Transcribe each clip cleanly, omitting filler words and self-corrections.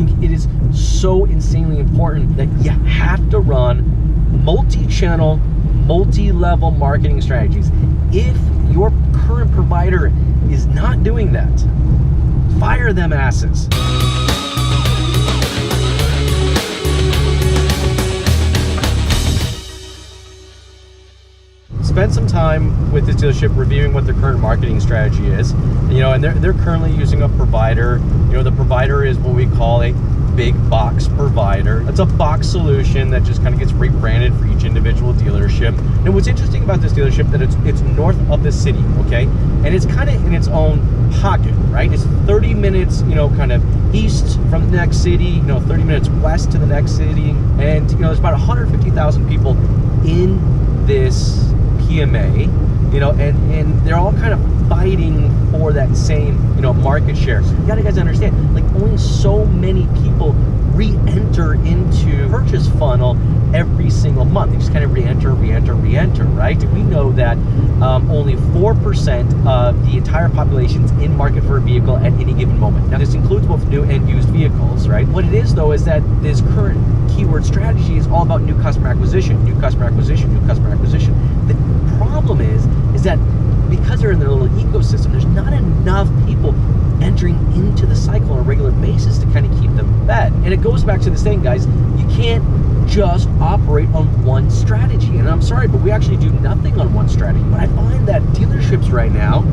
think it is so insanely important that you have to run multi-channel, multi-level marketing strategies. If your current provider is not doing that, fire them asses. Spend some time with this dealership reviewing what their current marketing strategy is. You know, and they're currently using a provider. You know, the provider is what we call a big box provider. It's a box solution that just kind of gets rebranded for each individual dealership. And what's interesting about this dealership that it's north of the city, okay? And it's kind of in its own pocket, right? It's 30 minutes, you know, kind of east from the next city, you know, 30 minutes west to the next city. And, you know, there's about 150,000 people in this PMA, you know, and they're all kind of fighting for that same, you know, market share. So you gotta guys understand, like, only so many people re-enter into purchase funnel every single month. They just kind of re-enter, right? We know that only 4% of the entire population is in market for a vehicle at any given moment. Now, this includes both new and used vehicles, right? What it is, though, is that this current keyword strategy is all about new customer acquisition, new customer acquisition, new customer acquisition. The problem is that because they're in their little ecosystem, there's not enough people entering into the cycle on a regular basis to kind of keep them fed. And it goes back to this thing, guys, you can't just operate on one strategy. And I'm sorry, but we actually do nothing on one strategy. But I find that dealerships right now,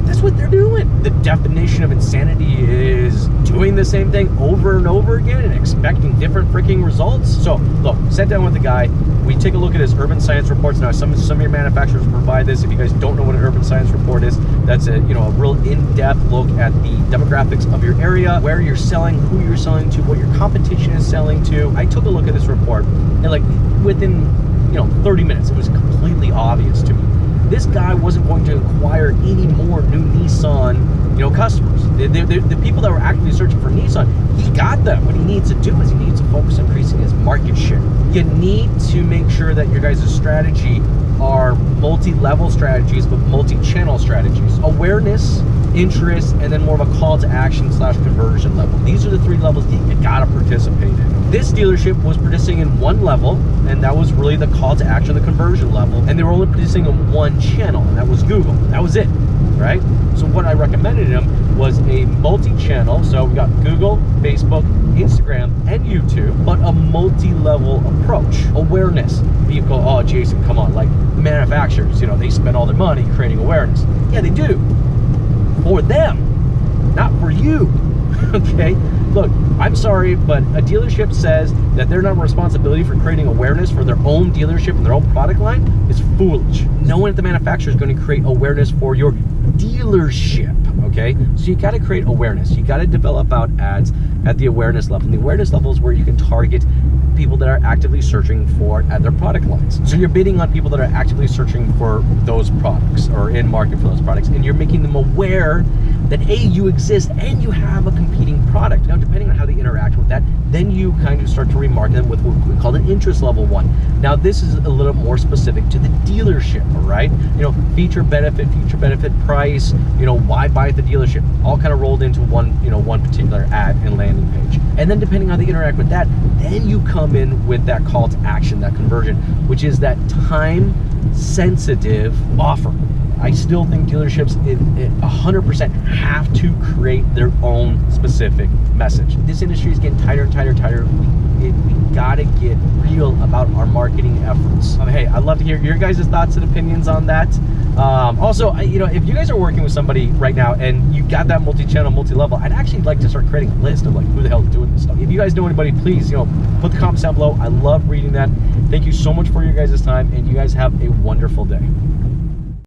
that's what they're doing. The definition of insanity is doing the same thing over and over again and expecting different freaking results. So look, sat down with the guy. We take a look at his urban science reports. Now, some of your manufacturers provide this. If you guys don't know what an urban science report is, that's a real in-depth look at the demographics of your area, where you're selling, who you're selling to, what your competition is selling to. I took a look at this report, and like within 30 minutes, it was completely obvious to me. This guy wasn't going to acquire any more new Nissan, customers. The people that were actively searching for Nissan, he got them. What he needs to do is he needs to focus on increasing his market share. You need to make sure that your guys' strategy are multi-level strategies, but multi-channel strategies. Awareness, interest, and then more of a call to action / conversion level. These are the 3 levels that you gotta participate in. This dealership was participating in 1 level, and that was really the call to action, the conversion level. And they were only participating in 1 channel, and that was Google. That was it, right? So what I recommended him was a multi-channel. So we got Google, Facebook, Instagram, and YouTube, but a multi-level approach. Awareness. Vehicle, oh, Jason, come on, like the manufacturers, they spend all their money creating awareness. Yeah, they do. For them, not for you. Okay, look, I'm sorry, but a dealership says that they're not responsibility for creating awareness for their own dealership and their own product line is foolish. No one at the manufacturer is going to create awareness for your dealership. Okay, so you got to create awareness. You got to develop out ads at the awareness level. And the awareness level is where you can target people that are actively searching for at their product lines. So you're bidding on people that are actively searching for those products or in market for those products, and you're making them aware that A, you exist and you have a competing product. Now, depending on how they interact with that, then you kind of start to remarket them with what we call an interest level 1. Now, this is a little more specific to the dealership, all right? Feature benefit price, why buy at the dealership, all kind of rolled into one particular ad and landing page. And then depending on how they interact with that, then you come in with that call to action, that conversion, which is that time sensitive offer. I still think dealerships 100% have to create their own specific message. This industry is getting tighter and tighter. We gotta get real about our marketing efforts. Hey, I'd love to hear your guys' thoughts and opinions on that. Also, if you guys are working with somebody right now and you got that multi-channel, multi-level, I'd actually like to start creating a list of like who the hell is doing this stuff. If you guys know anybody, please, put the comments down below. I love reading that. Thank you so much for your guys' time, and you guys have a wonderful day.